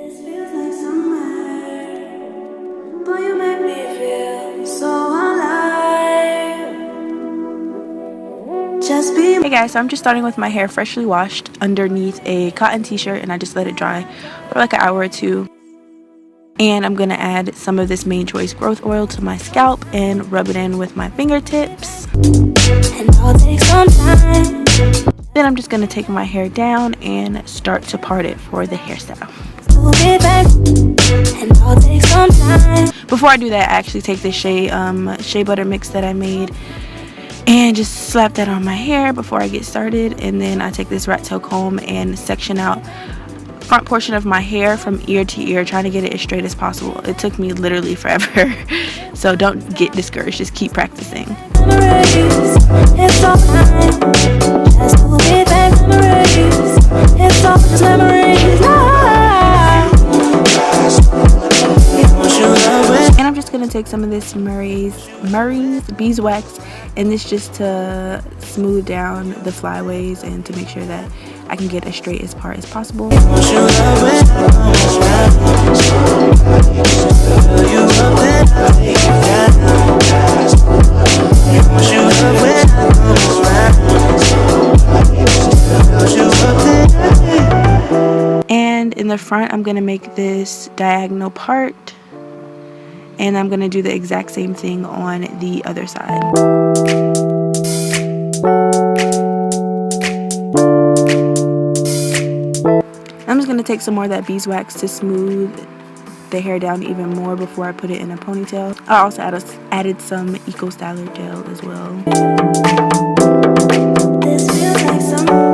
This feels like summer, but you make me feel so alive. Just be. Hey guys, so I'm just starting with my hair freshly washed underneath a cotton t-shirt, and I just let it dry for like an hour or two. And I'm gonna add some of this Main Choice growth oil to my scalp and rub it in with my fingertips. And I'll take some time. Then I'm just gonna take my hair down and start to part it for the hairstyle. And I'll take some time. Before I do that, I actually take this shea butter mix that I made and just slap that on my hair before I get started. And then I take this rat tail comb and section out front portion of my hair from ear to ear, trying to get it as straight as possible. It took me literally forever, so don't get discouraged, just keep practicing. It's all time. Just to be back memories. It's all just memories. And I'm just gonna take some of this Murray's beeswax, and this just to smooth down the flyaways and to make sure that I can get as straight as part as possible. And in the front, I'm gonna make this diagonal part, and I'm gonna do the exact same thing on the other side. I'm just going to take some more of that beeswax to smooth the hair down even more before I put it in a ponytail. I also added some Eco Styler gel as well. This feels like summer,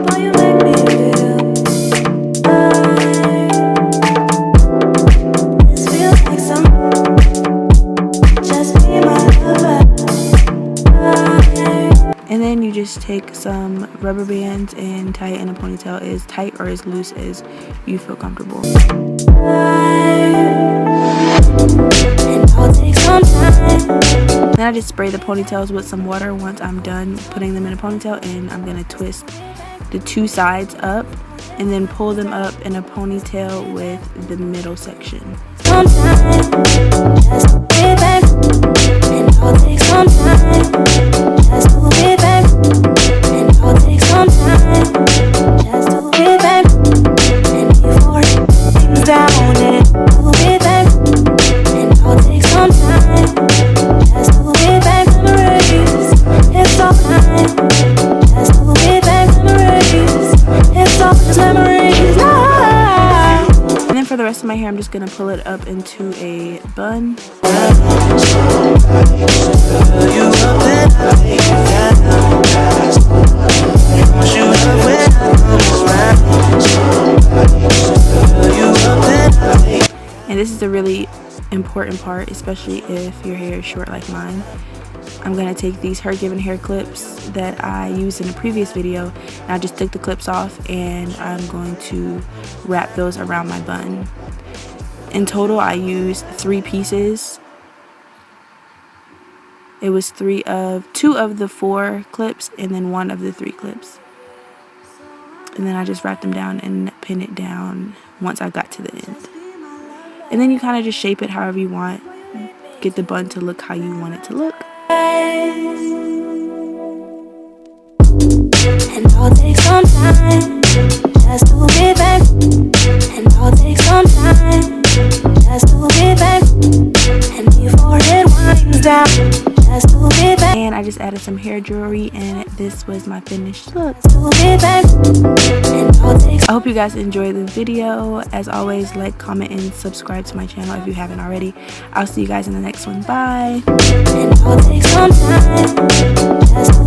but you make me feel alive. This feels like summer, just be my lover. And then you just take some rubber bands and tie it in a ponytail as tight or as loose as you feel comfortable. And I'll take some time. Then I just spray the ponytails with some water once I'm done putting them in a ponytail, and I'm going to twist the two sides up and then pull them up in a ponytail with the middle section. Sometime, just to be back. And I'll take some time. Just to be back. And I'll take some time. Just to be back. And before things down and to be back. And I'll take some time. Just to be back memories. It's all time. Just to be back memories. It's all just memories. And then for the rest of my hair, I'm just going to pull it up into a bun. And this is a really important part, especially if your hair is short like mine. I'm going to take these Hergivenhair clips that I used in a previous video, and I just took the clips off, and I'm going to wrap those around my bun. In total, I used 3 pieces. It was 2 of the 4 clips and then 1 of the 3 clips. And then I just wrapped them down and pinned it down once I got to the end. And then you kind of just shape it however you want. Get the bun to look how you want it to look. And I'll take some time just to be back. And I'll take some time just to be back. And before it winds down, just to be back. And I just added some hair jewelry, and this was my finished look. To be back. And I'll take. I hope you guys enjoyed the video. As always, like, comment, and subscribe to my channel if you haven't already. I'll see you guys in the next one. Bye. And I'll take some time just to